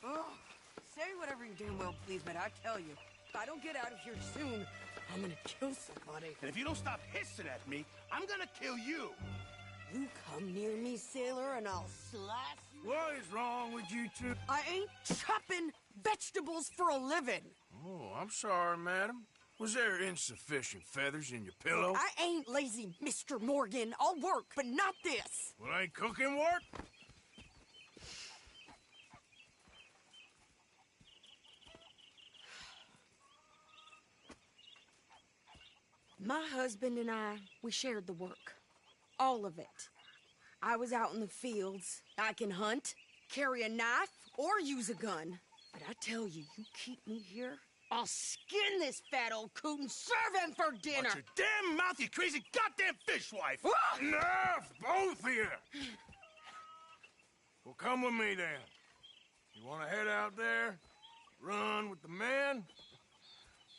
Oh, say whatever you damn well please, but I tell you, if I don't get out of here soon, I'm gonna kill somebody. And if you don't stop hissing at me, I'm gonna kill you. You come near me, sailor, and I'll slice you. What is wrong with you two? I ain't chopping vegetables for a living. Oh, I'm sorry, madam. Was there insufficient feathers in your pillow? I ain't lazy, Mr. Morgan. I'll work, but not this. Well, ain't cooking work? My husband and I, we shared the work. All of it. I was out in the fields. I can hunt, carry a knife, or use a gun. But I tell you, you keep me here, I'll skin this fat old coot and serve him for dinner. Watch your damn mouth, you crazy goddamn fishwife! Enough, both of you! Well, come with me, then. You want to head out there, run with the men?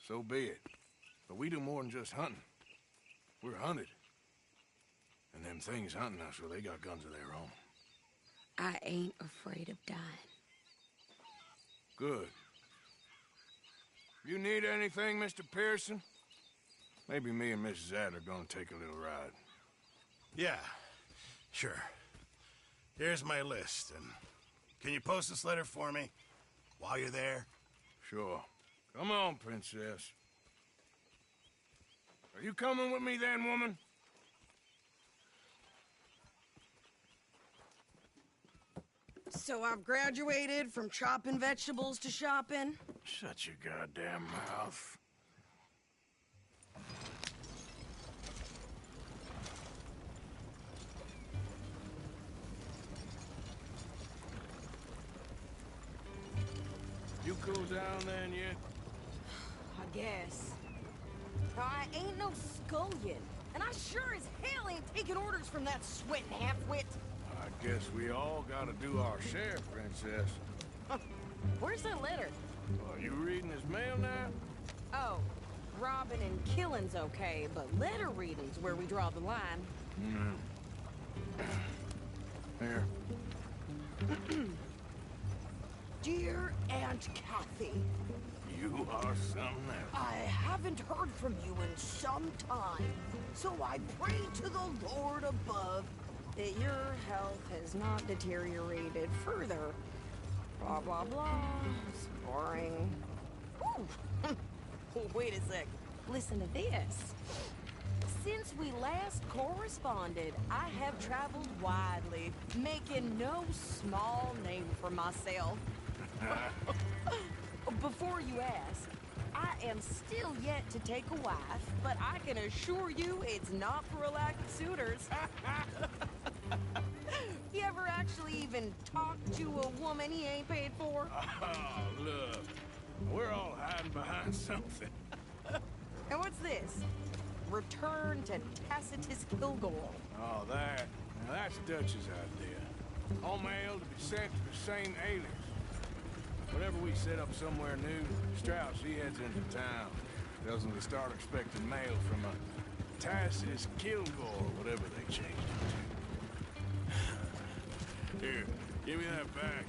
So be it. But we do more than just hunting. We're hunted. And them things hunting us, well, they got guns of their own. I ain't afraid of dying. Good. You need anything, Mr. Pearson? Maybe me and Mrs. Adler are gonna take a little ride. Yeah, sure. Here's my list, and can you post this letter for me while you're there? Sure. Come on, princess. Are you coming with me then, woman? So I've graduated from chopping vegetables to shopping? Shut your goddamn mouth. You cool down then yet? I guess. I ain't no scullion, and I sure as hell ain't taking orders from that sweating half-wit. I guess we all gotta do our share, princess. Where's that letter? Are you reading his mail now? Oh, robbing and killing's okay, but letter reading's where we draw the line. Here. Dear Aunt Kathy, You are something else. I haven't heard from you in some time, so I pray to the Lord above that your health has not deteriorated further. Blah, blah, blah. It's boring. Ooh. Wait a sec. Listen to this. Since we last corresponded, I have traveled widely, making no small name for myself. Before you ask, I am still yet to take a wife, but I can assure you it's not for a lack of suitors. You ever actually even talked to a woman he ain't paid for? Oh, look. We're all hiding behind something. And what's this? Return to Tacitus Kilgore. Oh, that. Now, that's Dutch's idea. All mail to be sent to the same alias. Whenever we set up somewhere new, Strauss, he heads into town. Tells them to start expecting mail from a Tacitus Kilgore, whatever they changed it to. Here, give me that back.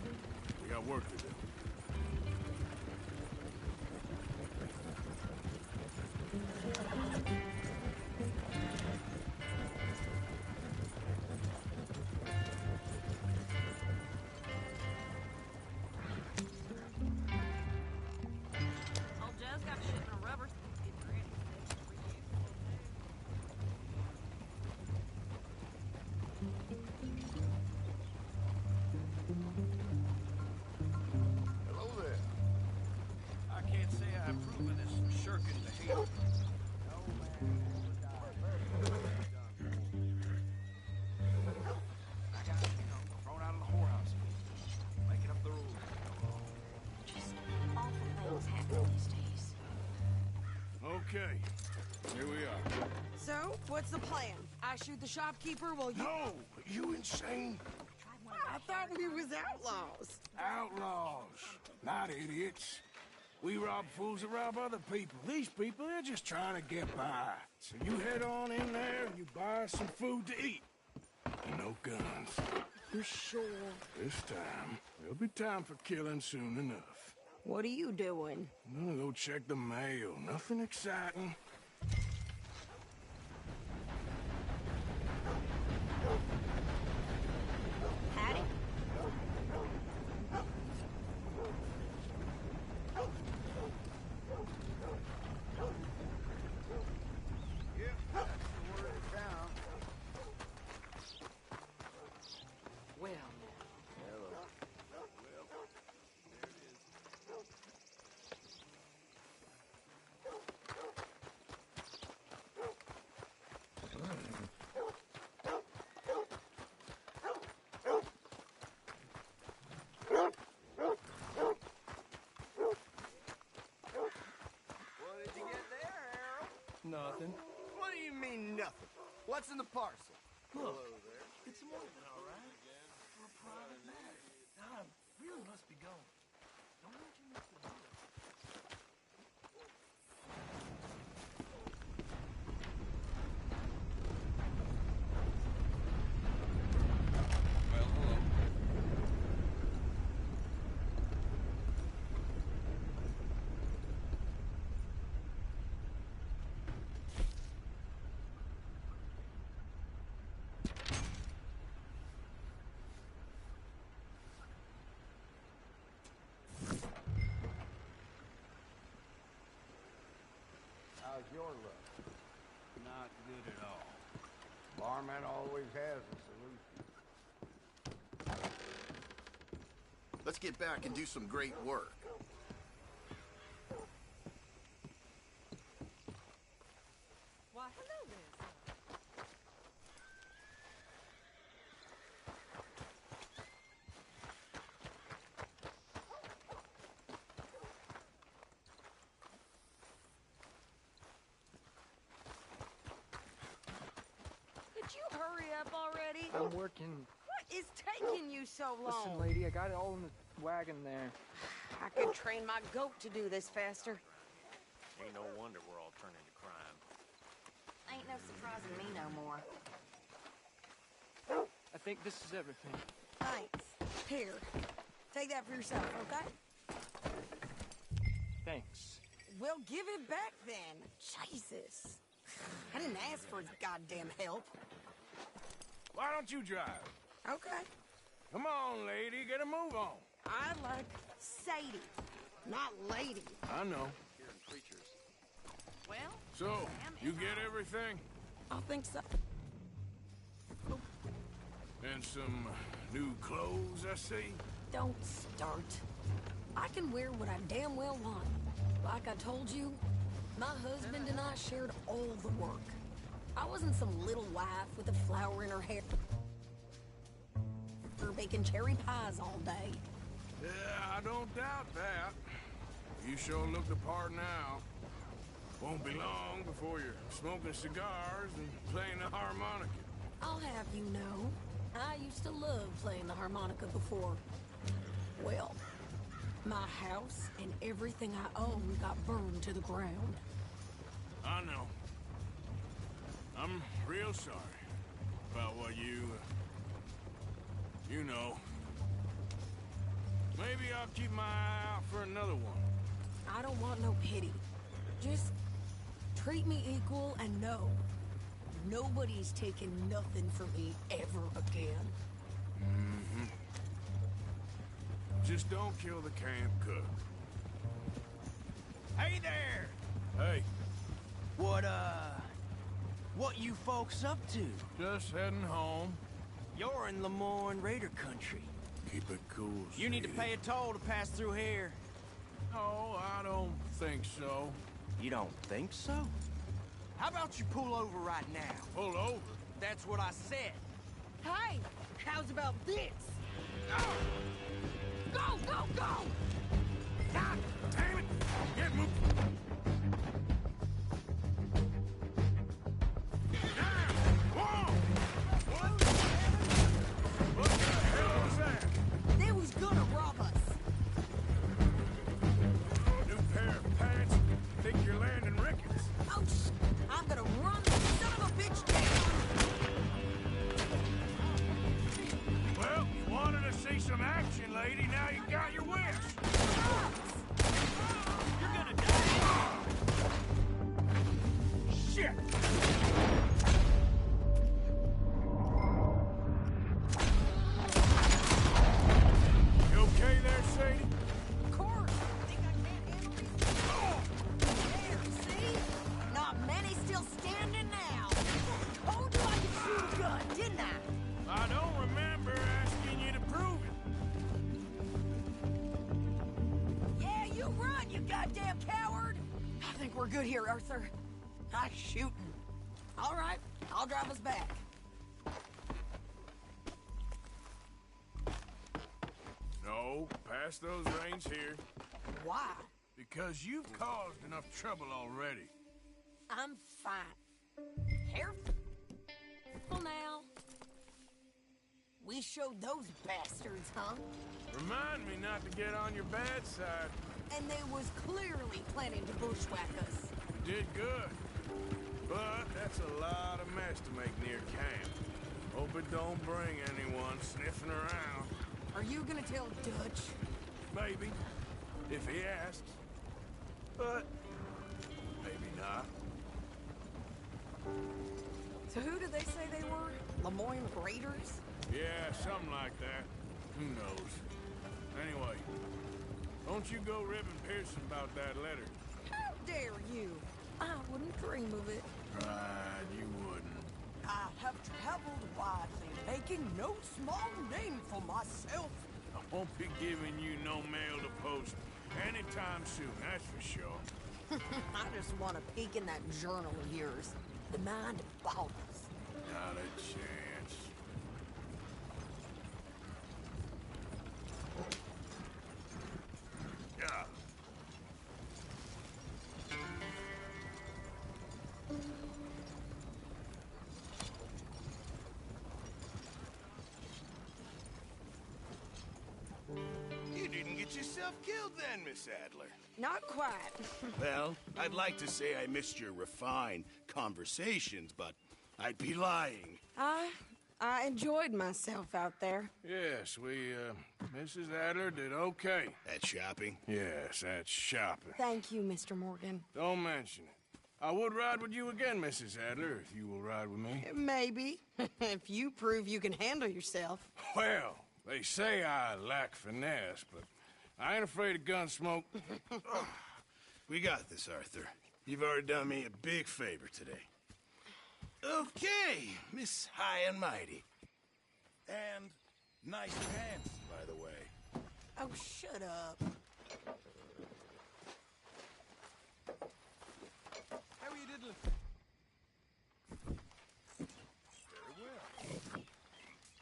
We got work to do. Hello there. I can't say I approve of this shirking behavior. No man ever died. I got, thrown out of the whorehouse. Making up the rules. Just awful things happen these days. Okay, here we are. So, what's the plan? I shoot the shopkeeper while you... No! You insane? I thought we was outlaws. Outlaws, not idiots. We rob fools that rob other people. These people, they're just trying to get by. So you head on in there and you buy some food to eat. No guns. You're sure? This time, there'll be time for killing soon enough. What are you doing? I'm gonna go check the mail. Nothing exciting. Hattie. Yep, that's the word of town. Well, What did you get there, Harold? Nothing. What do you mean, nothing? What's in the parcel? Look, Hello there. it's more than all right. For a private matter. Now, I really must be going. Don't let you miss the deal. Well, hello. How's your luck? Not good at all. Barman always has a solution. Let's get back and do some great work. why, hello there. Could you hurry up already? I'm working. What is taking you so long? Listen, lady, I got it all in the wagon there. I could train my goat to do this faster. Ain't no wonder we're all turning to crime. Ain't no surprising me no more. I think this is everything. Thanks. Here, take that for yourself, okay? Thanks. Well, give it back then. Jesus. I didn't ask for his goddamn help. Why don't you drive? Okay. Come on, lady, get a move on. I like Sadie, not lady. I know. Hearing preachers. Well, So, you get everything? I think so. And some new clothes, I see? Don't start. I can wear what I damn well want. Like I told you, my husband and I shared all the work. I wasn't some little wife with a flower in her hair, baking cherry pies all day. Yeah, I don't doubt that. You sure look the part now. Won't be long before you're smoking cigars and playing the harmonica. I'll have you know, I used to love playing the harmonica before. Well, my house and everything I own got burned to the ground. I know. I'm real sorry about what you know. Maybe I'll keep my eye out for another one. I don't want no pity. Just treat me equal and know nobody's taking nothing from me ever again. Just don't kill the camp cook. Hey there! Hey, What you folks up to? just heading home. You're in Lemoyne Raider country. Keep it cool, You need to Sadie. pay a toll to pass through here. No, I don't think so. You don't think so? How about you pull over right now? Pull over. That's what I said. Hey, how's about this? Go, go, go! God damn it! Get moving! Whoa! What the hell was that? step, coward! I think we're good here, Arthur. Nice shooting. All right, I'll drive us back. No, pass those reins here. Why? Because you've caused enough trouble already. I'm fine. Careful now. We showed those bastards, huh? Remind me not to get on your bad side. And they was clearly planning to bushwhack us. You did good. But that's a lot of mess to make near camp. Hope it don't bring anyone sniffing around. Are you gonna tell Dutch? Maybe. If he asks. But maybe not. So who did they say they were? Lemoyne Raiders? Yeah, something like that. Who knows? Anyway, don't you go ribbing Pearson about that letter. How dare you? I wouldn't dream of it. Right, you wouldn't. I have traveled widely, making no small name for myself. I won't be giving you no mail to post anytime soon, that's for sure. I just want to peek in that journal of yours. The mind boggles. Not a chance. Yeah. You didn't get yourself killed then, Miss Adler. Not quite. Well, I'd like to say I missed your refined conversations, but I'd be lying. I enjoyed myself out there. Yes, Mrs. Adler did okay. At shopping? Yes, that's shopping. Thank you, Mr. Morgan. Don't mention it. I would ride with you again, Mrs. Adler, if you will ride with me. Maybe. If you prove you can handle yourself. Well, they say I lack finesse, but I ain't afraid of gun smoke. We got this, Arthur. You've already done me a big favor today. Okay, Miss High and Mighty. And nice pants, by the way. Oh, shut up. How are you diddling? Very well.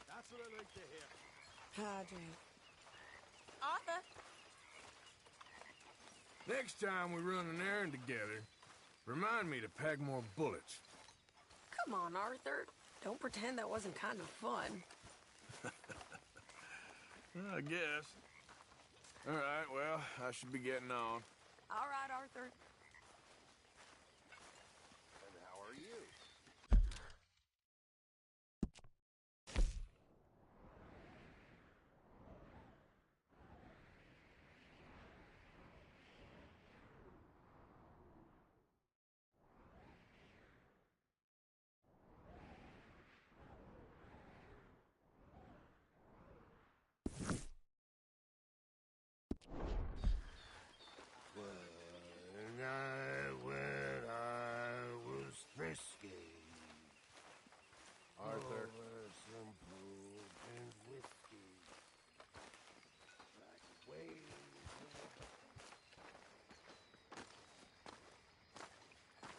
That's what I like to hear. Hi, Jake. Arthur. Next time we run an errand together, remind me to pack more bullets. Come on, Arthur. Don't pretend that wasn't kind of fun. I guess. All right, well, I should be getting on. All right, Arthur. And how are you? When I was frisky. Arthur. Over some food and whiskey. Like waves.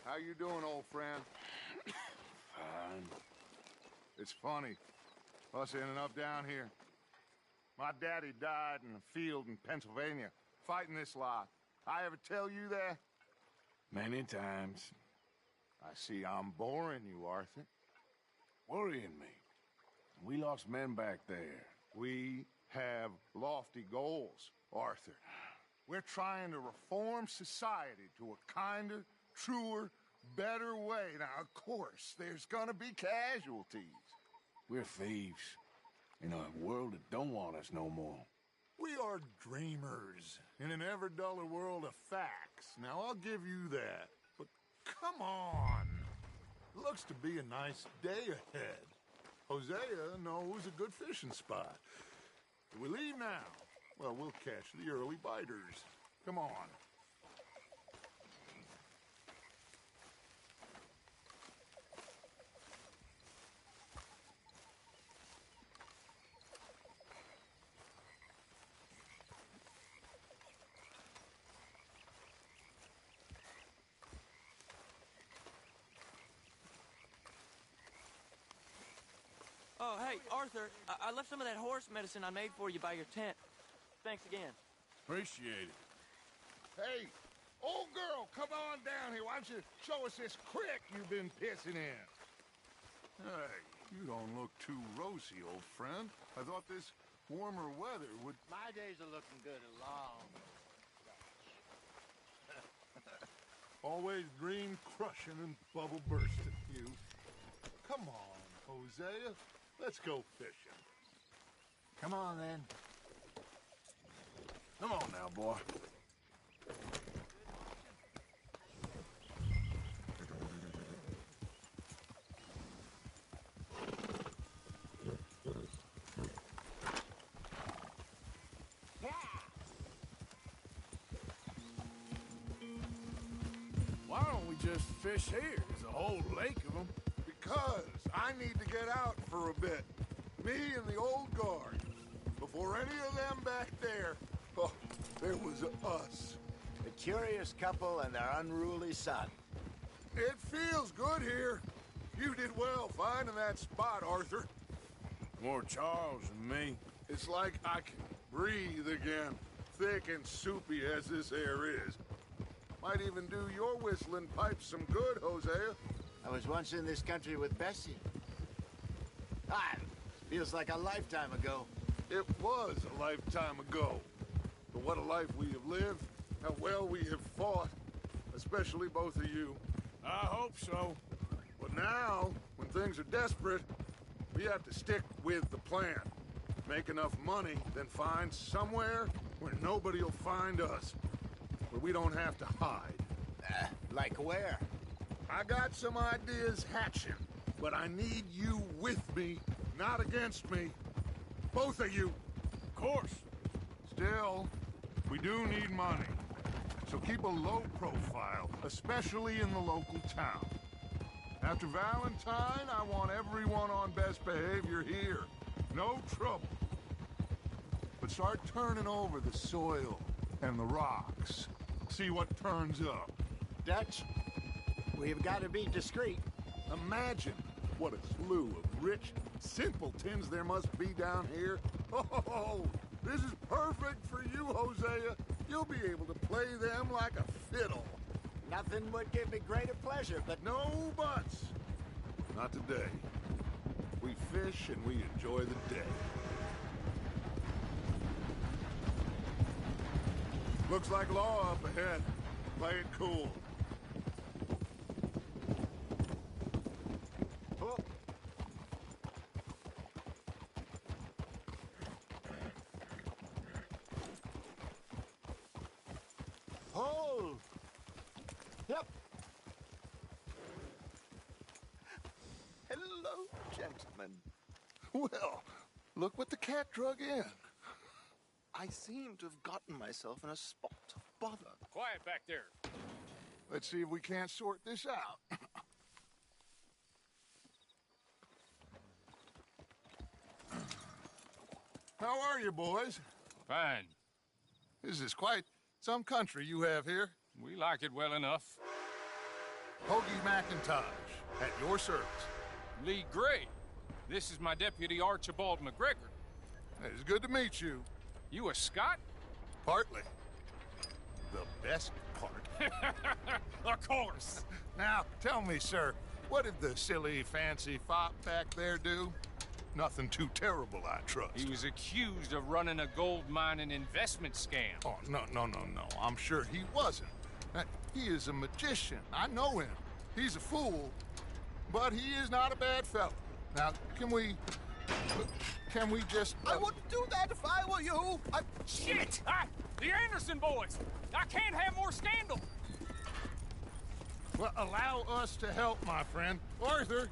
How you doing, old friend? Fine. It's funny. Us ending up down here. My daddy died in a field in Pennsylvania, fighting this lot. I ever tell you that? Many times. I see I'm boring you, Arthur. Worrying me. We lost men back there. We have lofty goals, Arthur. We're trying to reform society to a kinder, truer, better way. Now, of course, there's gonna be casualties. We're thieves. In a world that don't want us no more. We are dreamers in an ever duller world of facts. Now, I'll give you that. But come on. Looks to be a nice day ahead. Hosea knows a good fishing spot. Do we leave now? Well, we'll catch the early biters. Come on. Hey, Arthur, I left some of that horse medicine I made for you by your tent. Thanks again. Appreciate it. Hey, old girl, come on down here. Why don't you show us this creek you've been pissing in? Hey, you don't look too rosy, old friend. I thought this warmer weather would... My days are looking good along. Always dream crushing and bubble bursting, you. Come on, Hosea. Let's go fishing. Come on, then. Come on now, boy. Why don't we just fish here? There's a whole lake of them. Because I need to get out for a bit. Me and the old guard. Before any of them back there, oh, there was us. The curious couple and their unruly son. It feels good here. You did well finding that spot, Arthur. More Charles than me. It's like I can breathe again, thick and soupy as this air is. Might even do your whistling pipes some good, Hosea. I was once in this country with Bessie. Ah, feels like a lifetime ago. It was a lifetime ago. But what a life we have lived, how well we have fought, especially both of you. I hope so. But now, when things are desperate, we have to stick with the plan. Make enough money, then find somewhere where nobody will find us. Where we don't have to hide. Like where? I got some ideas hatching, but I need you with me, not against me. Both of you. Of course. Still, we do need money. So keep a low profile, especially in the local town. After Valentine, I want everyone on best behavior here. No trouble. But start turning over the soil and the rocks. See what turns up. Dutch, we've got to be discreet. Imagine what a slew of rich simpletons there must be down here. Oh, this is perfect for you, Hosea. You'll be able to play them like a fiddle. Nothing would give me greater pleasure, but No buts. Not today. We fish and we enjoy the day. Looks like law up ahead. Play it cool. oh, hold. Yep. Hello, gentlemen. Well, look what the cat drug in. I seem to have gotten myself in a spot of bother. Quiet back there. Let's see if we can't sort this out. How are you, boys? Fine. This is quite some country you have here. We like it well enough. Hoagie McIntosh, at your service. Lee Gray. This is my deputy, Archibald McGregor. It's good to meet you. You a Scot? Partly. The best part. Of course. Now, tell me, sir, what did the silly, fancy fop back there do? Nothing too terrible, I trust. He was accused of running a gold mining investment scam. Oh, no. I'm sure he wasn't. He is a magician. I know him. He's a fool, but he is not a bad fellow. Now, can we just... I wouldn't do that if I were you. Shit! The Anderson boys! I can't have more scandal! Well, allow us to help, my friend. Arthur,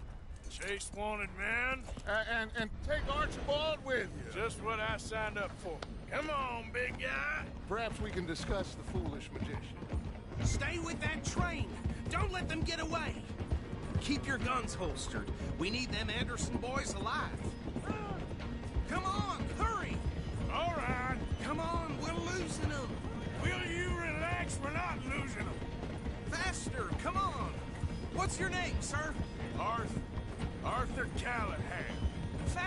Chase wanted man. and take Archibald with you. Just what I signed up for. Come on, big guy. Perhaps we can discuss the foolish magician. Stay with that train. Don't let them get away. Keep your guns holstered. We need them Anderson boys alive. Come on, hurry. All right. Come on, we're losing them. Will you relax? We're not losing them. Faster, come on. What's your name, sir? Arthur Callahan.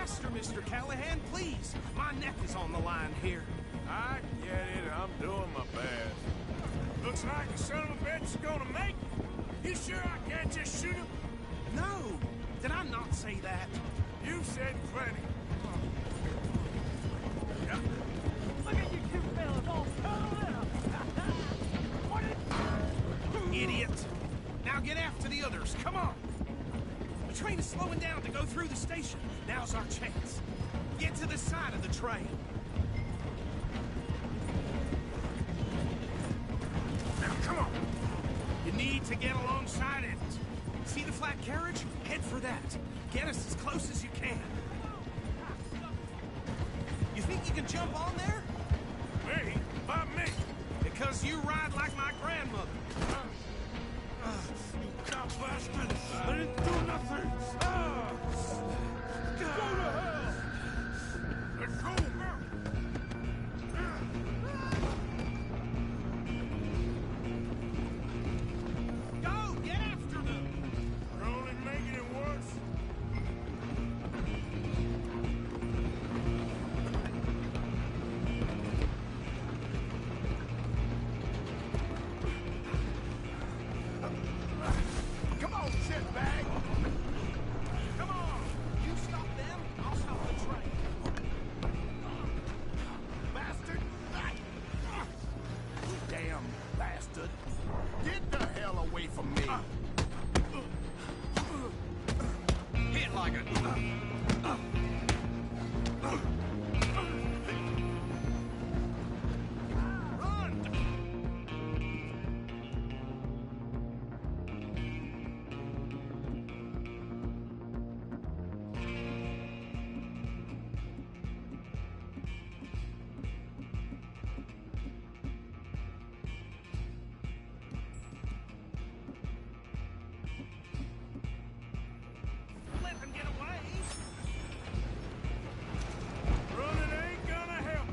Faster, Mr. Callahan, please. My neck is on the line here. I get it. I'm doing my best. Looks like the son of a bitch is gonna make it. You sure I can't just shoot him? No! Did I not say that? You said plenty. Yeah. Look at you two fellas all cuddled up. What is... Idiot! Now get after the others, come on! The train is slowing down to go through the station. Now's our chance. Get to the side of the train. Now, come on! You need to get alongside it. See the flat carriage? Head for that. Get us as close as you can. You think you can jump on there? Me? By me? Because you ride like my grandmother. You cop bastard! I didn't do nothing! Go to hell! Let's go! Go! Get after them! You're only making it worse. Come on, shitbag! Come on! You stop them, I'll stop the train. Bastard! Damn bastard. Get the hell away from me! Hit like a... Run! Let them get away! Running ain't gonna help.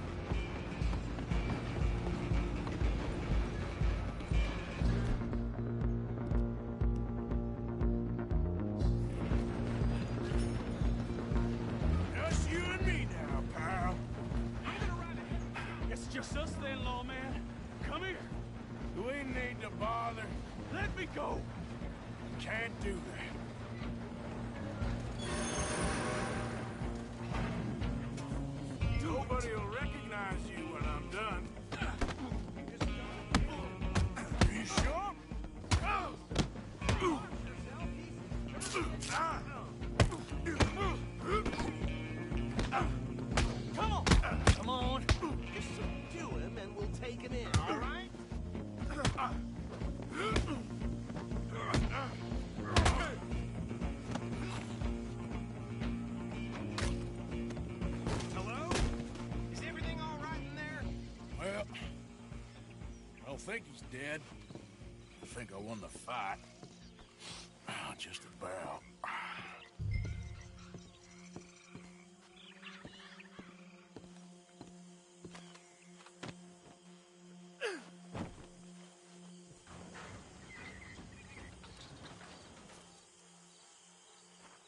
Just you and me now, pal. I'm gonna ride ahead. It's just us then, lawman. Come here. Do we need to bother? Let me go. Can't do that. Nobody will recognize you when I'm done. You sure? Come on. Come on. Just subdue him and we'll take him in, all right? Hello? Is everything all right in there? Well, I don't think he's dead. I think I won the fight. Just about.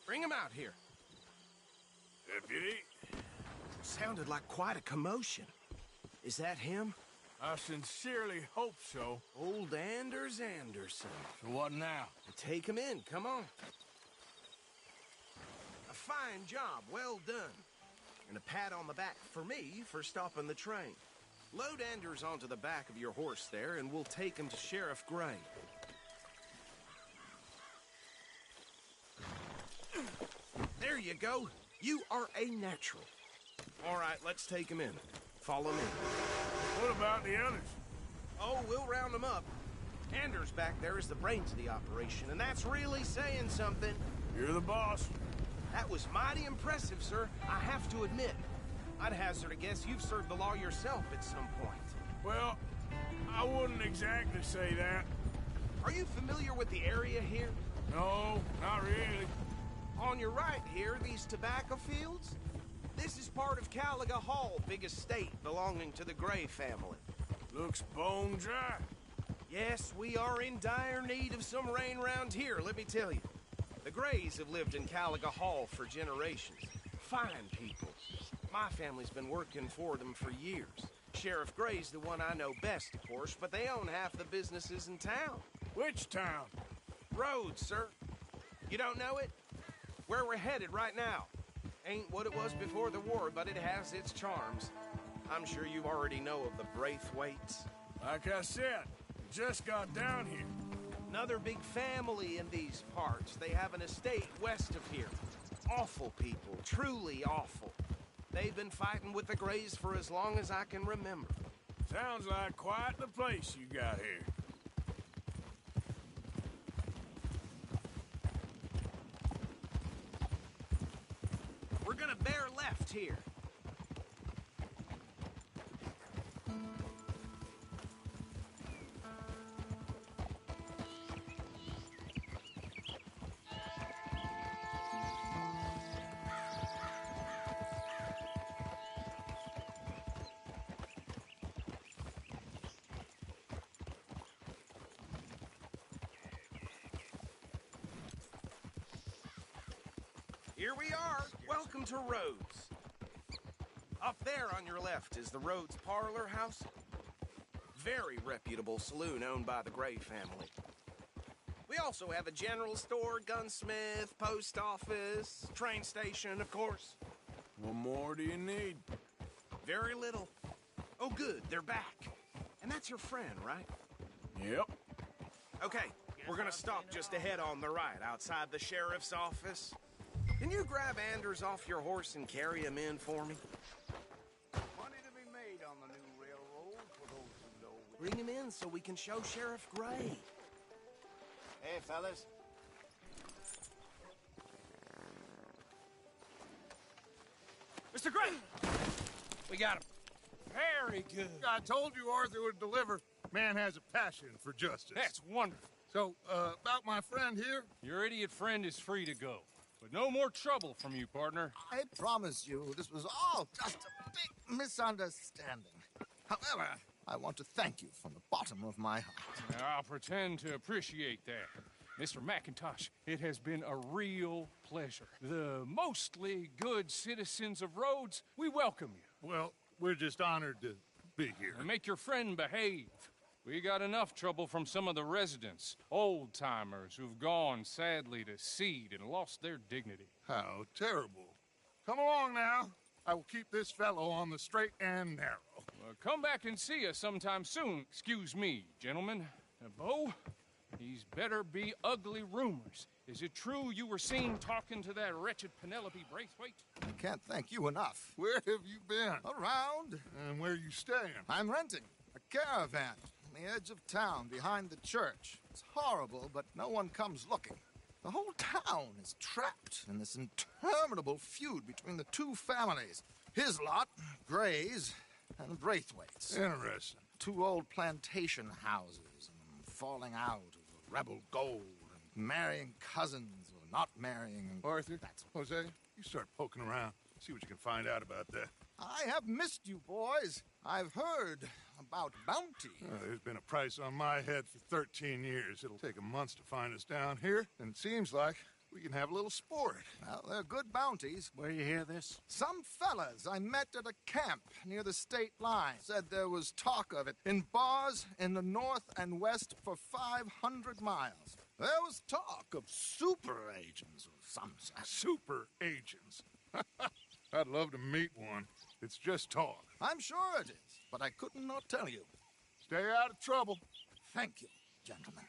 Bring him out here. Deputy, Sounded like quite a commotion. Is that him? I sincerely hope so. Old Anders Anderson. So what now? Take him in, come on. A fine job, well done. And a pat on the back for me for stopping the train. Load Anders onto the back of your horse there, and we'll take him to Sheriff Gray. There you go. You are a natural. All right, let's take him in. Follow me. What about the others? Oh, we'll round them up. Anders back there is the brains of the operation, and that's really saying something. You're the boss. That was mighty impressive, sir. I have to admit. I'd hazard a guess you've served the law yourself at some point. Well, I wouldn't exactly say that. Are you familiar with the area here? No, not really. On your right here, these tobacco fields? This is part of Caliga Hall, big estate belonging to the Gray family. Looks bone dry. Yes, we are in dire need of some rain round here, let me tell you. The Grays have lived in Caliga Hall for generations. fine people. My family's been working for them for years. Sheriff Gray's the one I know best, of course, but they own half the businesses in town. Which town? Rhodes, sir. You don't know it? Where we're headed right now. Ain't what it was before the war, but it has its charms. I'm sure you already know of the Braithwaites. Like I said, just got down here. Another big family in these parts. They have an estate west of here. Awful people, truly awful. They've been fighting with the Grays for as long as I can remember. Sounds like quite the place you got here. We're gonna bear left here. Here we are. Welcome to Rhodes. Up there on your left is the Rhodes Parlor House. Very reputable saloon owned by the Gray family. We also have a general store, gunsmith, post office, train station, of course. What more do you need? Very little. Oh, good, they're back. And that's your friend, right? Yep. Okay, we're gonna stop just ahead on the right, outside the sheriff's office. Can you grab Anders off your horse and carry him in for me? Money to be made on the new railroad for those who know. Bring him in so we can show Sheriff Gray. Hey, fellas. Mr. Gray! We got him. Very good. I told you Arthur would deliver. Man has a passion for justice. That's wonderful. So, about my friend here? Your idiot friend is free to go. But no more trouble from you, partner. I promise you, this was all just a big misunderstanding. However, I want to thank you from the bottom of my heart. I'll pretend to appreciate that. Mr. McIntosh, it has been a real pleasure. The mostly good citizens of Rhodes, we welcome you. Well, we're just honored to be here. And make your friend behave. We got enough trouble from some of the residents, old-timers who've gone, sadly, to seed and lost their dignity. How terrible. Come along now. I will keep this fellow on the straight and narrow. Come back and see us sometime soon. Excuse me, gentlemen. Bo, these better be ugly rumors. Is it true you were seen talking to that wretched Penelope Braithwaite? I can't thank you enough. Where have you been? Around. And where you staying? I'm renting a caravan on the edge of town behind the church. It's horrible, but no one comes looking. The whole town is trapped in this interminable feud between the two families. His lot, Gray's, and the Braithwaites. Interesting. Two old plantation houses, and falling out over rebel gold, and marrying cousins or not marrying. And Arthur, that's Jose, you start poking around. See what you can find out about that. I have missed you, boys. I've heard about bounty. There's been a price on my head for 13 years. It'll take a month to find us down here, and it seems like we can have a little sport. Well, they're good bounties. Where you hear this? Some fellas I met at a camp near the state line said there was talk of it in bars in the north and west for 500 miles. There was talk of super agents or some such. Super agents. I'd love to meet one. It's just talk. I'm sure it is, but I couldn't not tell you. Stay out of trouble. Thank you, gentlemen.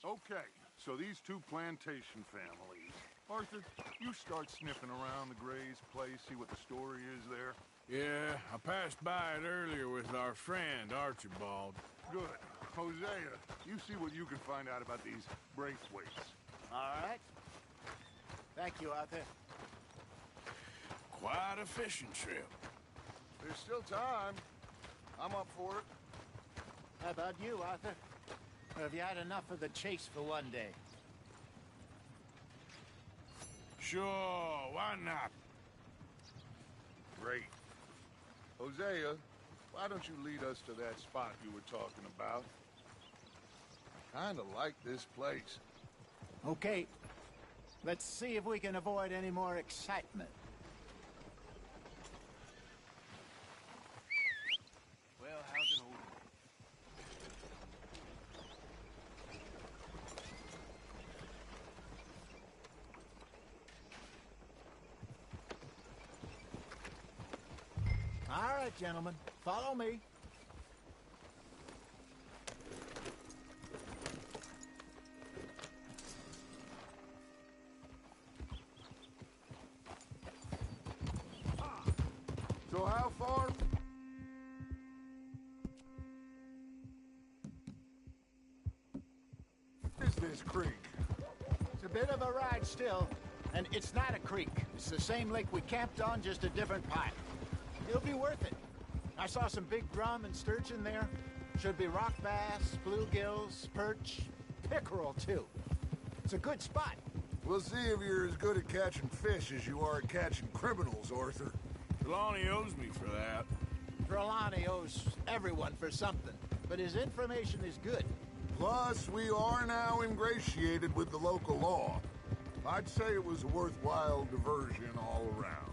Okay, so these two plantation families. Arthur, you start sniffing around the Gray's place, see what the story is there. Yeah, I passed by it earlier with our friend, Archibald. Good. Hosea, you see what you can find out about these Braithwaites. All right. Thank you, Arthur. Quite a fishing trip. There's still time. I'm up for it. How about you, Arthur? Or have you had enough of the chase for one day? Sure, why not? Great. Hosea, why don't you lead us to that spot you were talking about? I kinda like this place. Okay. Let's see if we can avoid any more excitement. Well, how's it holding? All right, gentlemen. Follow me. So how far? Is this creek? It's a bit of a ride still, and it's not a creek. It's the same lake we camped on, just a different pipe. It'll be worth it. I saw some big drum and sturgeon there. Should be rock bass, bluegills, perch, pickerel too. It's a good spot. We'll see if you're as good at catching fish as you are at catching criminals, Arthur. Trelawney owes me for that. Trelawney owes everyone for something, but his information is good. Plus, we are now ingratiated with the local law. I'd say it was a worthwhile diversion all around.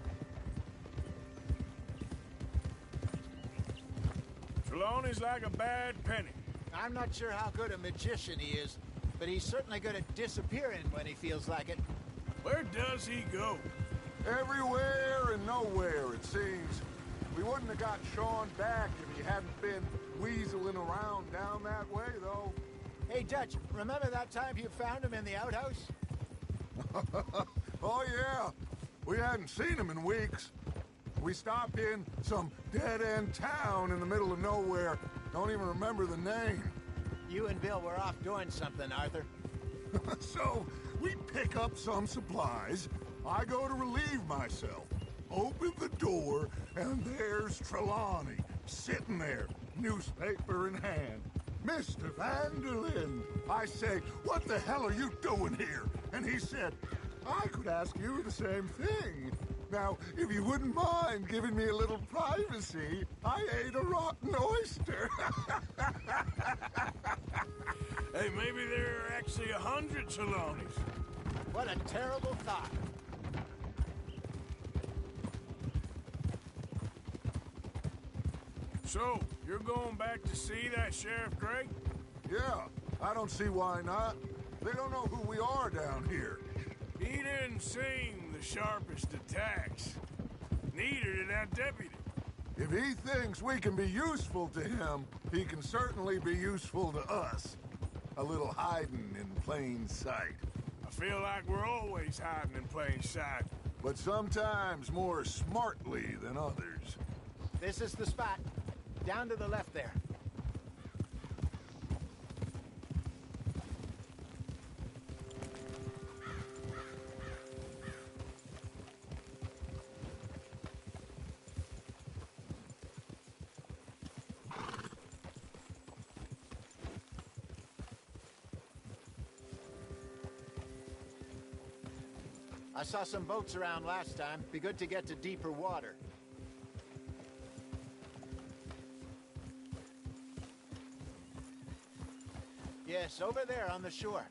Trelawney's like a bad penny. I'm not sure how good a magician he is, but he's certainly good at disappearing when he feels like it. Where does he go? Everywhere and nowhere, it seems. We wouldn't have got Sean back if he hadn't been weaseling around down that way, though. Hey, Dutch, remember that time you found him in the outhouse? Oh, yeah. We hadn't seen him in weeks. We stopped in some dead-end town in the middle of nowhere. Don't even remember the name. You and Bill were off doing something, Arthur. So, we pick up some supplies. I go to relieve myself. Open the door, and there's Trelawney, sitting there, newspaper in hand. Mr. Vanderlyn. I say, what the hell are you doing here? And he said, I could ask you the same thing. Now, if you wouldn't mind giving me a little privacy, I ate a rotten oyster. Hey, maybe there are actually 100 Trelawneys. What a terrible thought. So, you're going back to see that Sheriff Gray? Yeah, I don't see why not. They don't know who we are down here. He didn't seem the sharpest attacks. Neither did that deputy. If he thinks we can be useful to him, he can certainly be useful to us. A little hiding in plain sight. I feel like we're always hiding in plain sight. But sometimes more smartly than others. This is the spot. Down to the left there. I saw some boats around last time. Be good to get to deeper water. Yes, over there on the shore.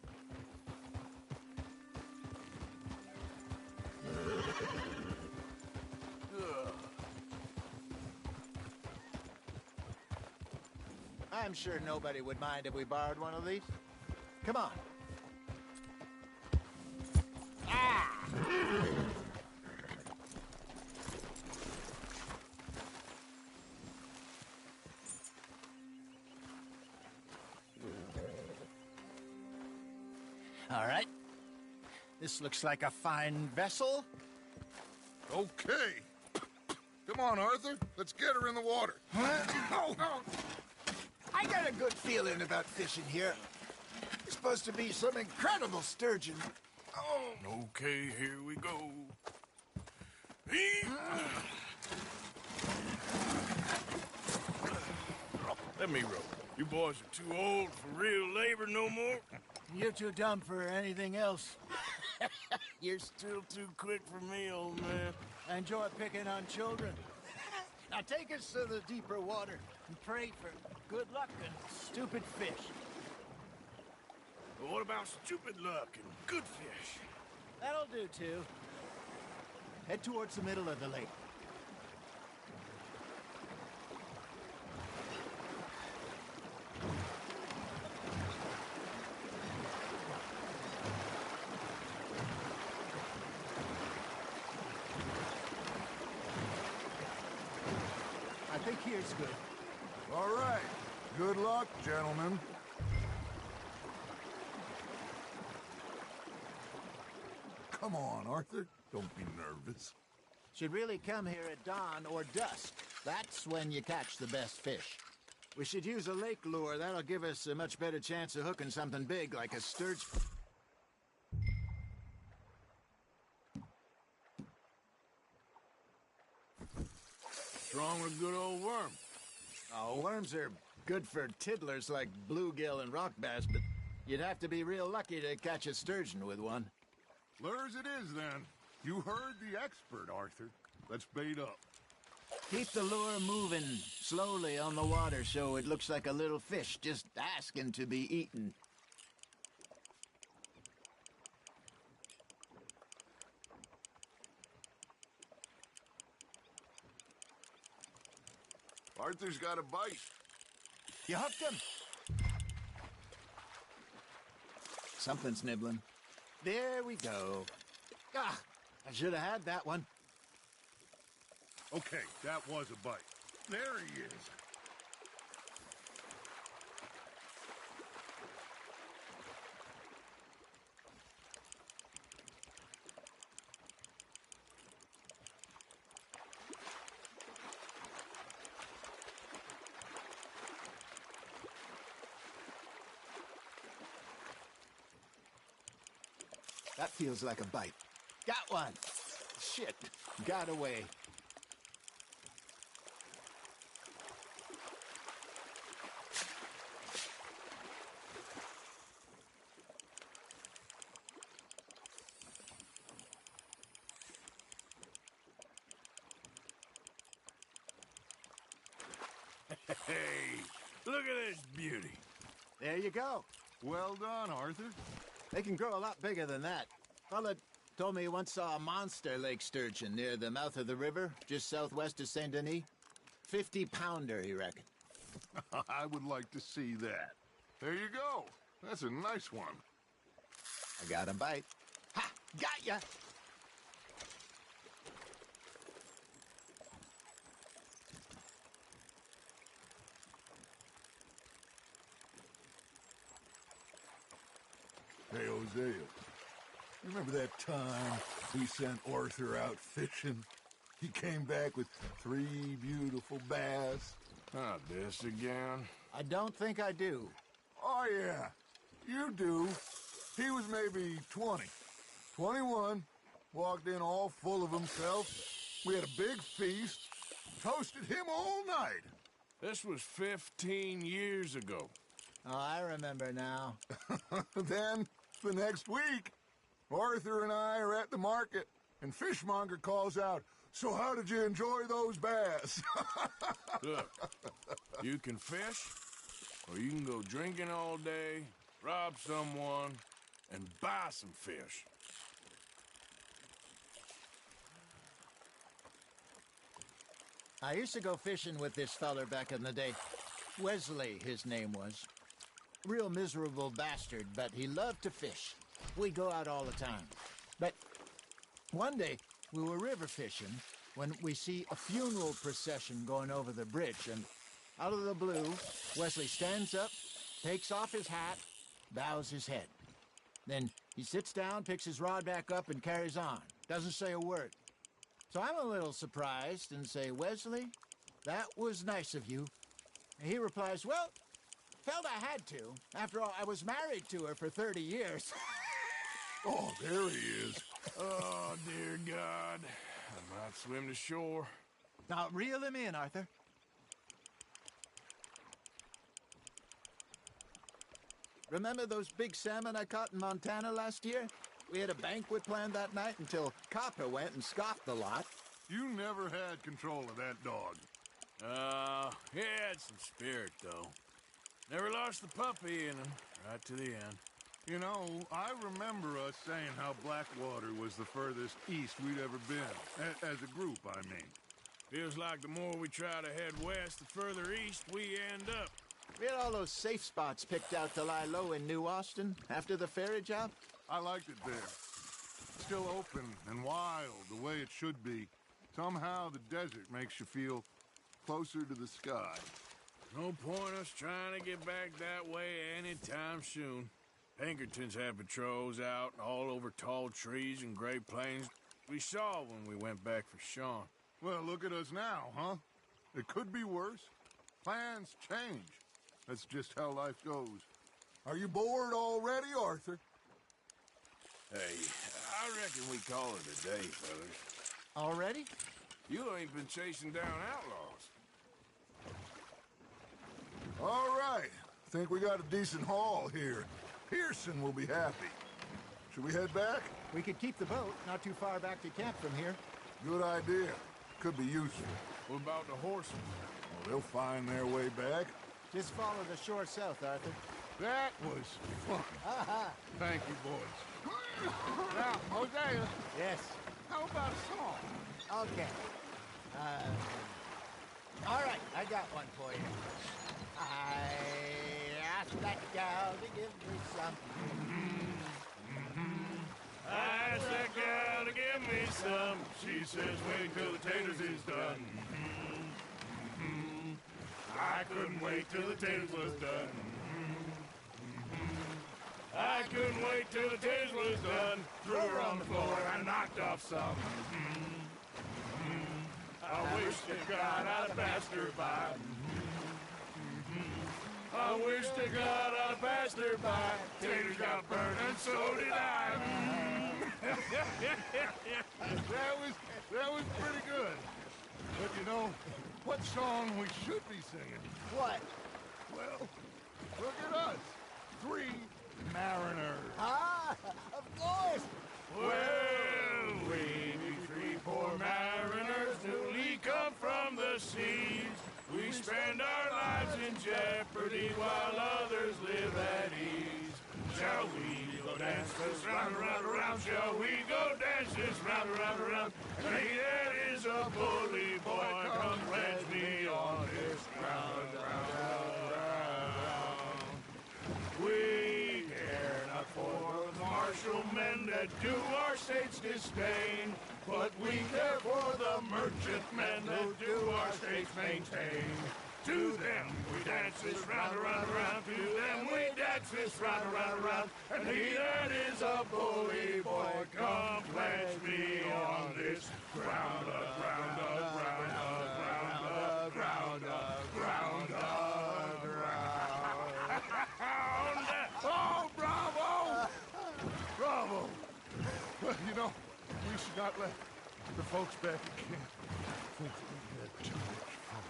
I'm sure nobody would mind if we borrowed one of these. Come on. Ah! All right. This looks like a fine vessel. Okay. Come on, Arthur. Let's get her in the water. Oh, no. I got a good feeling about fishing here. It's supposed to be some incredible sturgeon. Oh. Okay, here we go. Let me row. You boys are too old for real labor no more. You're too dumb for anything else. You're still too quick for me, old man. I enjoy picking on children. Now take us to the deeper water and pray for good luck and stupid fish. Well, what about stupid luck and good fish? That'll do, too. Head towards the middle of the lake. I think here's good. All right. Good luck, gentlemen. Come on, Arthur. Don't be nervous. Should really come here at dawn or dusk. That's when you catch the best fish. We should use a lake lure. That'll give us a much better chance of hooking something big like a sturgeon. What's wrong with a good old worm? Oh, worms are good for tiddlers like bluegill and rock bass, but you'd have to be real lucky to catch a sturgeon with one. Lures it is, then. You heard the expert, Arthur. Let's bait up. Keep the lure moving slowly on the water so it looks like a little fish just asking to be eaten. Arthur's got a bite. You hooked him. Something's nibbling. There we go. Ah, I should have had that one. Okay, that was a bite. There he is. That feels like a bite. Got one. Shit, got away. Hey, look at this beauty. There you go. Well done, Arthur. They can grow a lot bigger than that. Fella told me he once saw a monster lake sturgeon near the mouth of the river, just southwest of Saint Denis. 50-pounder, he reckoned. I would like to see that. There you go. That's a nice one. I got a bite. Ha! Got ya! Hey, Hosea. Remember that time we sent Arthur out fishing? He came back with 3 beautiful bass. Not this again. I don't think I do. Oh, yeah. You do. He was maybe 20. 21. Walked in all full of himself. We had a big feast. Toasted him all night. This was 15 years ago. Oh, I remember now. Then, the next week, Arthur and I are at the market, and Fishmonger calls out, "So how did you enjoy those bass?" Look, you can fish, or you can go drinking all day, rob someone, and buy some fish. I used to go fishing with this feller back in the day. Wesley, his name was. Real miserable bastard, but he loved to fish. We'd go out all the time. But one day, we were river fishing when we see a funeral procession going over the bridge, and out of the blue, Wesley stands up, takes off his hat, bows his head. Then he sits down, picks his rod back up, and carries on. Doesn't say a word. So I'm a little surprised and say, "Wesley, that was nice of you." And he replies, "Well, felt I had to. After all, I was married to her for 30 years. Oh, there he is. Oh, dear God. I might swim to shore. Now, reel him in, Arthur. Remember those big salmon I caught in Montana last year? We had a banquet planned that night until Copper went and scoffed the lot. You never had control of that dog. He had some spirit, though. Never lost the puppy in him, right to the end. You know, I remember us saying how Blackwater was the furthest east we'd ever been. As a group, I mean. Feels like the more we try to head west, the further east we end up. We had all those safe spots picked out to lie low in New Austin after the ferry job. I liked it there. Still open and wild, the way it should be. Somehow the desert makes you feel closer to the sky. No point us trying to get back that way anytime soon. Pinkertons had patrols out all over tall trees and Great Plains. We saw when we went back for Sean. Well, look at us now, huh? It could be worse. Plans change. That's just how life goes. Are you bored already, Arthur? Hey, I reckon we call it a day, fellas. Already? You ain't been chasing down outlaws. All right. Think we got a decent haul here. Pearson will be happy. Should we head back? We could keep the boat not too far back to camp from here. Good idea. Could be useful. What about the horses? Well, they'll find their way back. Just follow the shore south, Arthur. That was fun. Thank you, boys. Now, Hosea, Yes. how about a song? Okay. All right, I got one for you. I asked that gal to give me something. I asked that gal to give me some. She says wait till the taters is done. I couldn't wait till the taters was done. I couldn't wait till the taters was done. Threw her on the floor and knocked off some. I wish to God I'd passed her by. I wish to God I passed her by. Taters got burned and so did I. That was pretty good. But you know, what song we should be singing? What? Well, look at us. 3 mariners. Ah, of course. Well, we be 3 poor mariners newly come from the seas. We spend our lives in jeopardy while others live at ease. Shall we go dance this round, around, around? Shall we go dance this round, around, around? And he that is a bully boy, come pledge me on this ground, round. We care not for the martial men that do our state's disdain, but we care for the merchant men that do our state's maintain. To them we dance this round, around, around. To them we dance this round, around, around. And he that is a bully boy, come pledge me on this ground, ground, ground, ground, ground, ground, ground. Oh, bravo! Bravo! Well, you know, we should not let the folks back at camp think we had too much fun.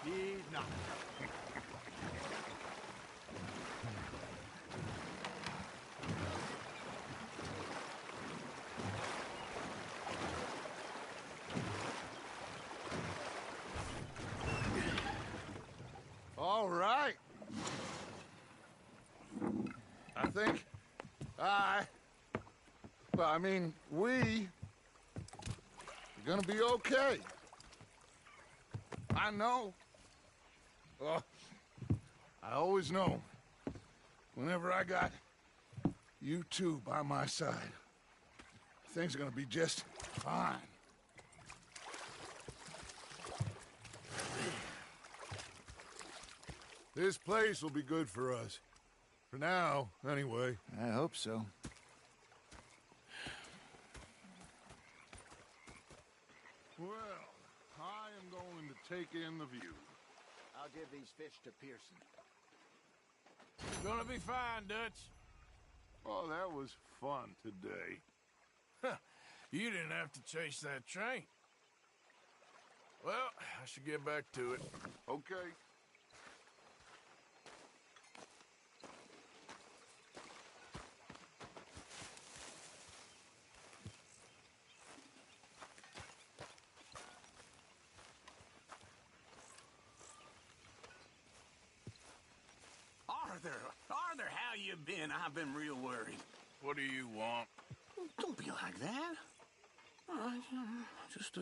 Indeed not. All right. I think we are gonna be okay. I know. I always know. Whenever I got you two by my side, things are gonna be just fine. This place will be good for us. For now, anyway. I hope so. Well, I am going to take in the view. I'll give these fish to Pearson. Gonna be fine, Dutch. Oh, that was fun today. You didn't have to chase that train. Well, I should get back to it. Okay. Arthur, how you been? I've been real worried. What do you want? Don't be like that. All right, just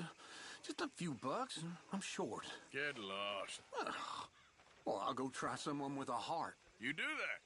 a few bucks, and I'm short. Get lost. Well, I'll go try someone with a heart. You do that.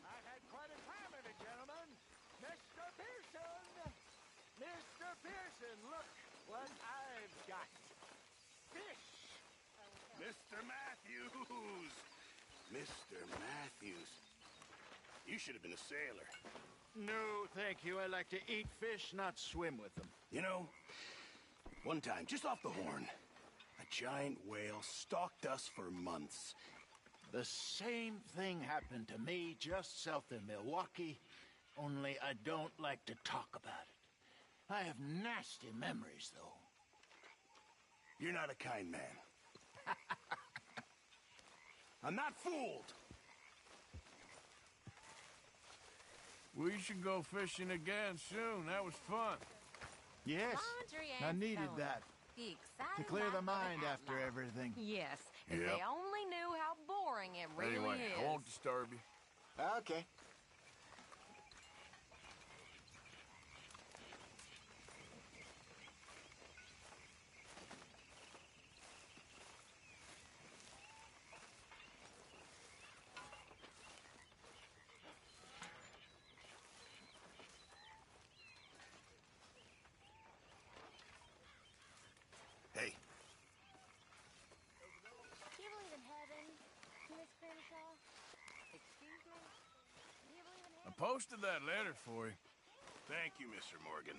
I've had quite a time of it, gentlemen. Mr. Pearson! Mr. Pearson, look what I've got. Fish! Mr. Matthews! Mr. Matthews. You should have been a sailor. No, thank you. I like to eat fish, not swim with them. You know, one time, just off the Horn, a giant whale stalked us for months. The same thing happened to me just south of Milwaukee, only I don't like to talk about it. I have nasty memories, though. You're not a kind man. I'm not fooled. We should go fishing again soon. That was fun. Yes, I needed that. The To clear the mind after everything. Yes, if Yep. they only knew how boring it really Anyway, is. I won't disturb you. Okay. Hey, Do you believe in heaven, Miss Crenshaw? Excuse me? Do you believe in I heaven? posted that letter for you. thank you, Mr. Morgan.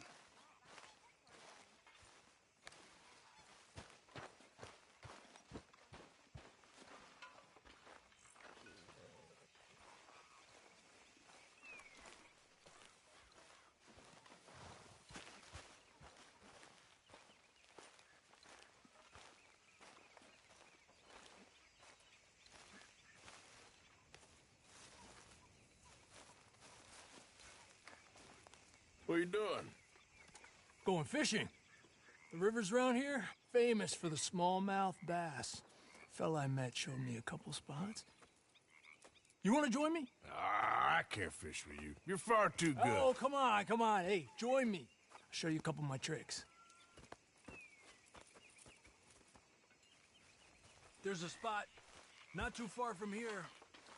What are you doing? Going fishing. The rivers around here, famous for the smallmouth bass. Fella I met showed me a couple spots. You want to join me? I can't fish with you. You're far too good. Oh, come on, come on. Hey, join me. I'll show you a couple of my tricks. There's a spot not too far from here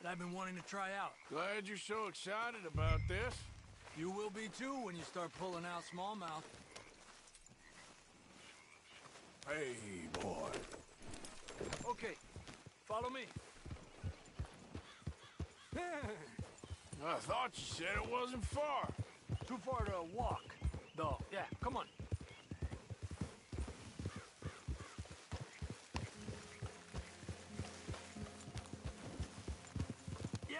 that I've been wanting to try out. Glad you're so excited about this. You will be too when you start pulling out smallmouth. Hey, boy. Okay, follow me. I thought you said it wasn't far. Too far to walk, though. Yeah, come on. Yeah!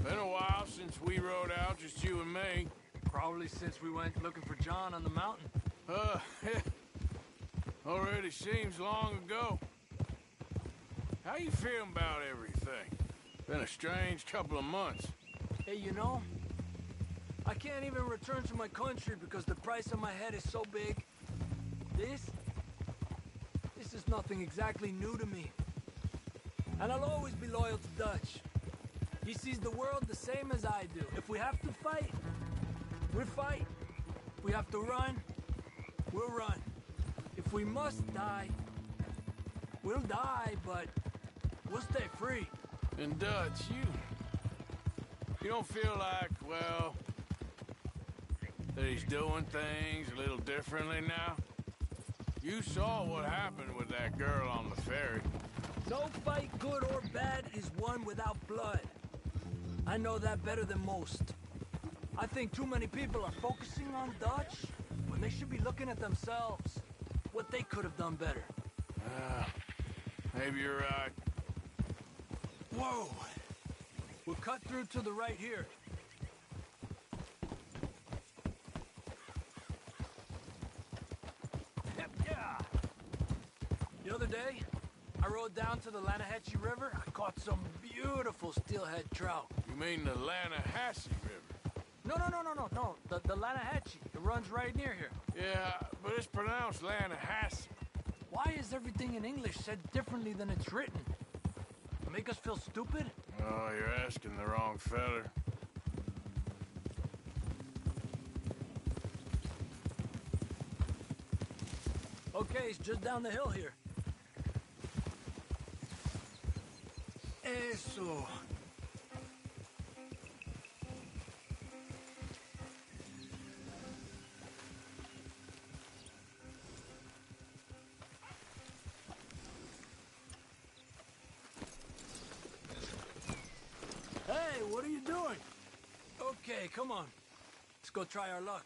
Been a while since we rode out, just you and me. Probably since we went looking for John on the mountain. Yeah. Already seems long ago. How you feeling about everything? Been a strange couple of months. Hey, you know, I can't even return to my country because the price on my head is so big. This is nothing exactly new to me. And I'll always be loyal to Dutch. He sees the world the same as I do. If we have to fight, we'll fight. If we have to run, we'll run. If we must die, we'll die, but we'll stay free. And Dutch, you don't feel like, well, that he's doing things a little differently now? You saw what happened with that girl on the ferry. No fight, good or bad, is won without blood. I know that better than most. I think too many people are focusing on Dutch when they should be looking at themselves, what they could have done better. Maybe you're right. Whoa! We'll cut through to the right here. Yeah! The other day, I rode down to the Lanahatchee River. I caught some beautiful steelhead trout. You mean the Lanahatchee River? No. The Lanahatchee. It runs right near here. Yeah, but it's pronounced Lanahatchee. Why is everything in English said differently than it's written? Make us feel stupid? Oh, you're asking the wrong fella. Okay, it's just down the hill here. Eso. Hey, what are you doing? Okay, come on. Let's go try our luck.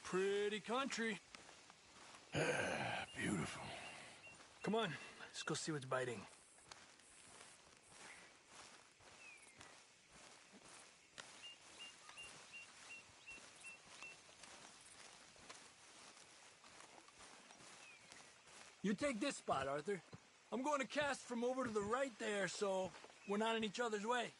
Pretty country. Beautiful. Come on, let's go see what's biting. You take this spot, Arthur. I'm going to cast from over to the right there, so we're not in each other's way.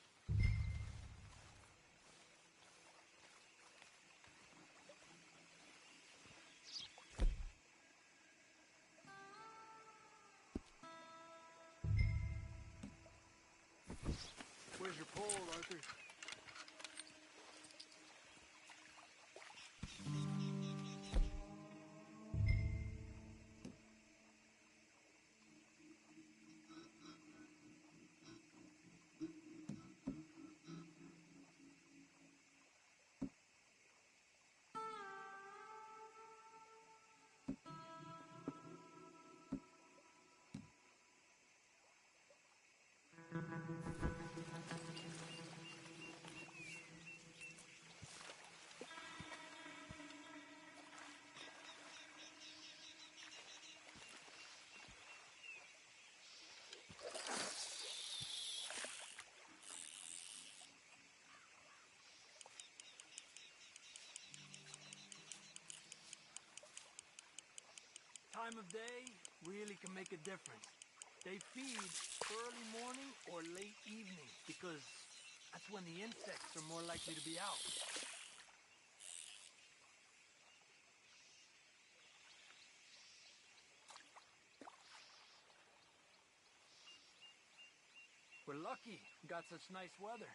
Where's your pole, Arthur? Time of day really can make a difference. They feed early morning or late evening because that's when the insects are more likely to be out. We're lucky we got such nice weather,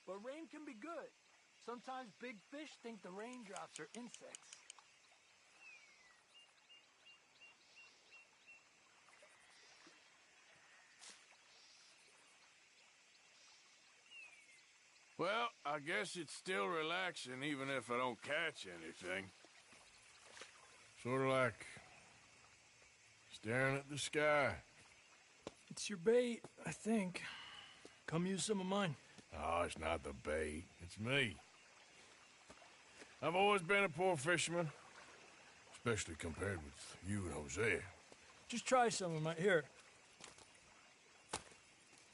but rain can be good. Sometimes big fish think the raindrops are insects. Well, I guess it's still relaxing even if I don't catch anything. Sort of like staring at the sky. It's your bait, I think. Come use some of mine. Oh, it's not the bait. It's me. I've always been a poor fisherman, especially compared with you and Hosea. Just try some of mine. Here.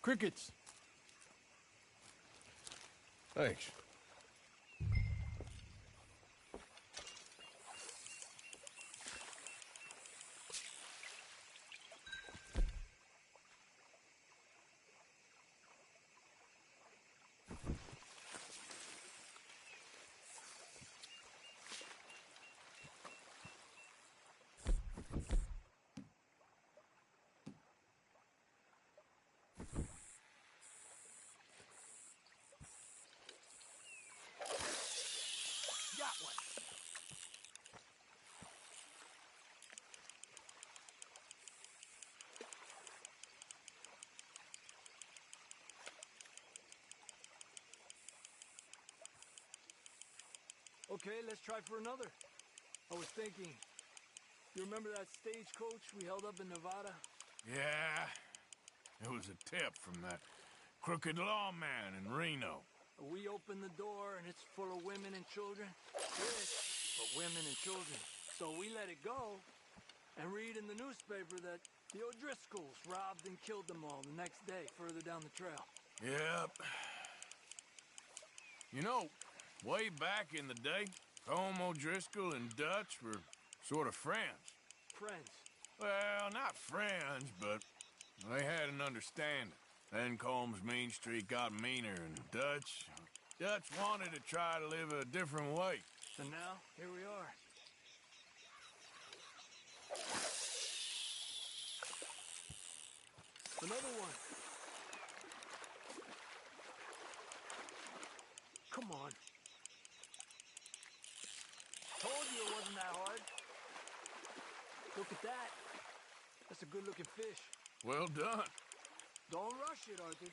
Crickets. Thanks. Got one. Okay, let's try for another. I was thinking, you remember that stagecoach we held up in Nevada? Yeah, it was a tip from that crooked lawman in Reno. We opened the door and it's full of women and children. Yes, but women and children. So we let it go and read in the newspaper that the O'Driscolls robbed and killed them all the next day further down the trail. Yep. You know, way back in the day, Colm O'Driscoll and Dutch were sort of friends. Friends. Well, not friends, but they had an understanding. Then Colm's mean streak got meaner, and Dutch wanted to try to live a different way. And now, here we are. Another one. Come on. Told you it wasn't that hard. Look at that. That's a good-looking fish. Well done. Don't rush it, Arthur.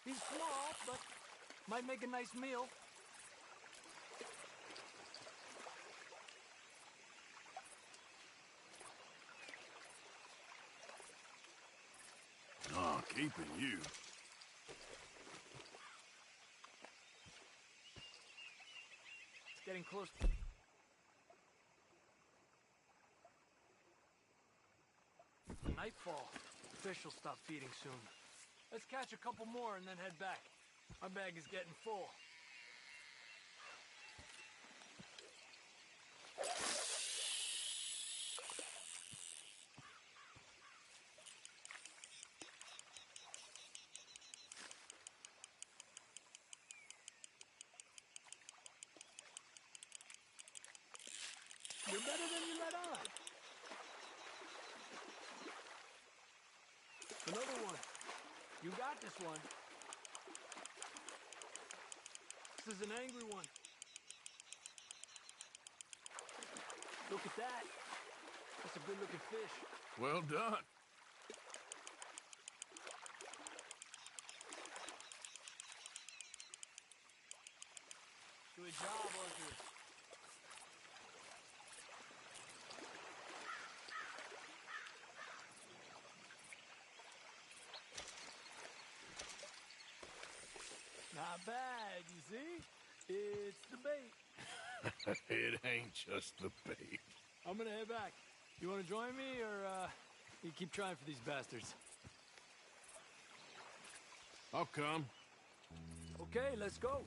He's small, but might make a nice meal. Oh, keeping you. It's getting close. Nightfall. Fish will stop feeding soon. Let's catch a couple more and then head back. My bag is getting full. You're better than you let on. Another one. You got this one. This is an angry one. Look at that. That's a good-looking fish. Well done. Good job, Arthur. Not bad, you see? It's the bait. It ain't just the bait. I'm gonna head back. You wanna join me, or, you keep trying for these bastards? I'll come. Okay, let's go.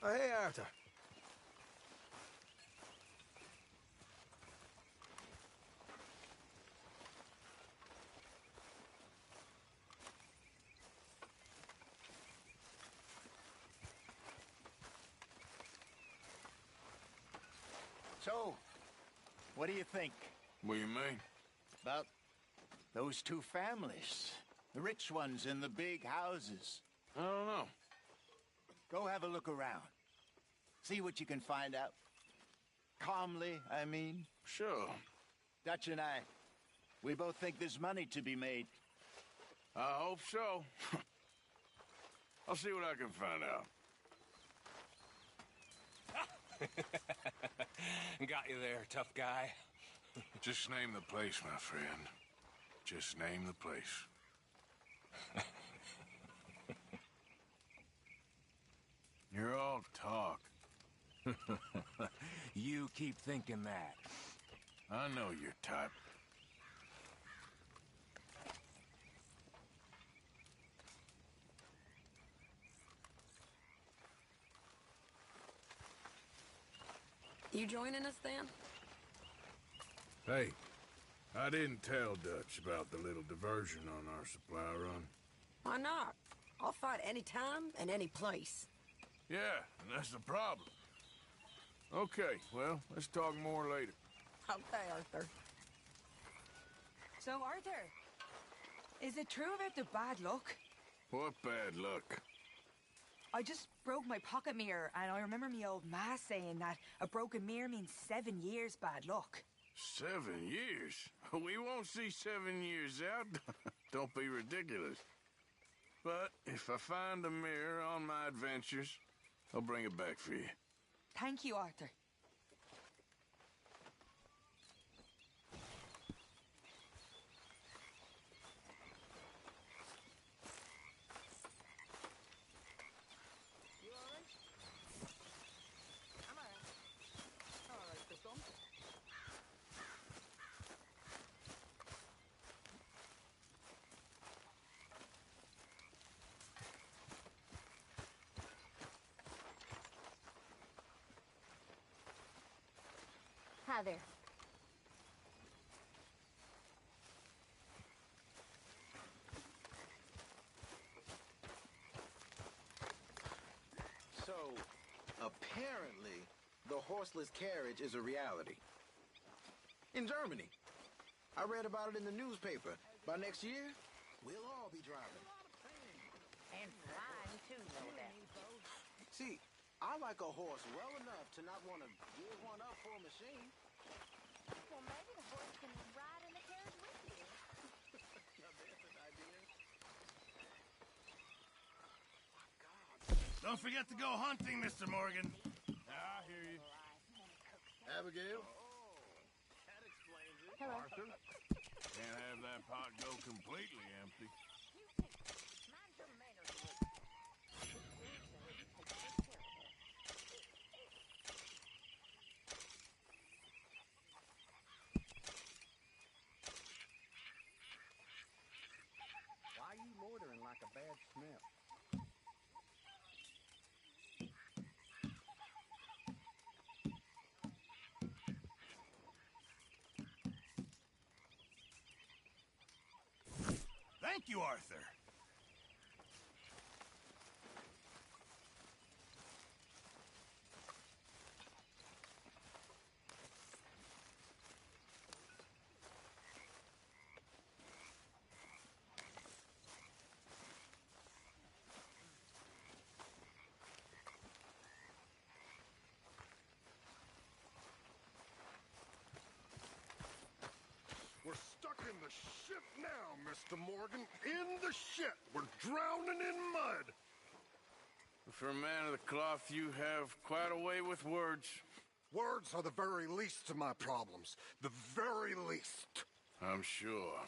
Oh, hey, Arthur. So, what do you think What do you mean? about those two families? The rich ones in the big houses. I don't know. Go have a look around. See what you can find out. Calmly, I mean. Sure. Dutch and I, we both think there's money to be made. I hope so. I'll see what I can find out. Got you there, tough guy. Just name the place, my friend. Just name the place. You're all talk. You keep thinking that. I know your type. You joining us then? Hey, I didn't tell Dutch about the little diversion on our supply run. Why not? I'll fight any time and any place. Yeah, and that's the problem. Okay, well, let's talk more later. Okay, Arthur. So, Arthur, is it true about the bad luck? What bad luck? I just broke my pocket mirror, and I remember me old ma saying that a broken mirror means 7 years bad luck. 7 years? We won't see 7 years out. Don't be ridiculous. But if I find a mirror on my adventures, I'll bring it back for you. Thank you, Arthur. Hi there. So, apparently, the horseless carriage is a reality. In Germany. I read about it in the newspaper. By next year, we'll all be driving. And flying, too, no doubt. See, I like a horse well enough to not want to give one up for a machine. Well, maybe the horse can ride in the carriage with you. Now, there's an idea. Don't forget to go hunting, Mr. Morgan. I hear you. Abigail? That explains it. Hello. Arthur? Can't have that pot go completely empty. Mind your manners, Luke. Why are you loitering like a bad smell? Thank you, Arthur. We're stuck in the shit now, Mr. Morgan. In the shit. We're drowning in mud. For a man of the cloth, you have quite a way with words. Words are the very least of my problems. The very least. I'm sure.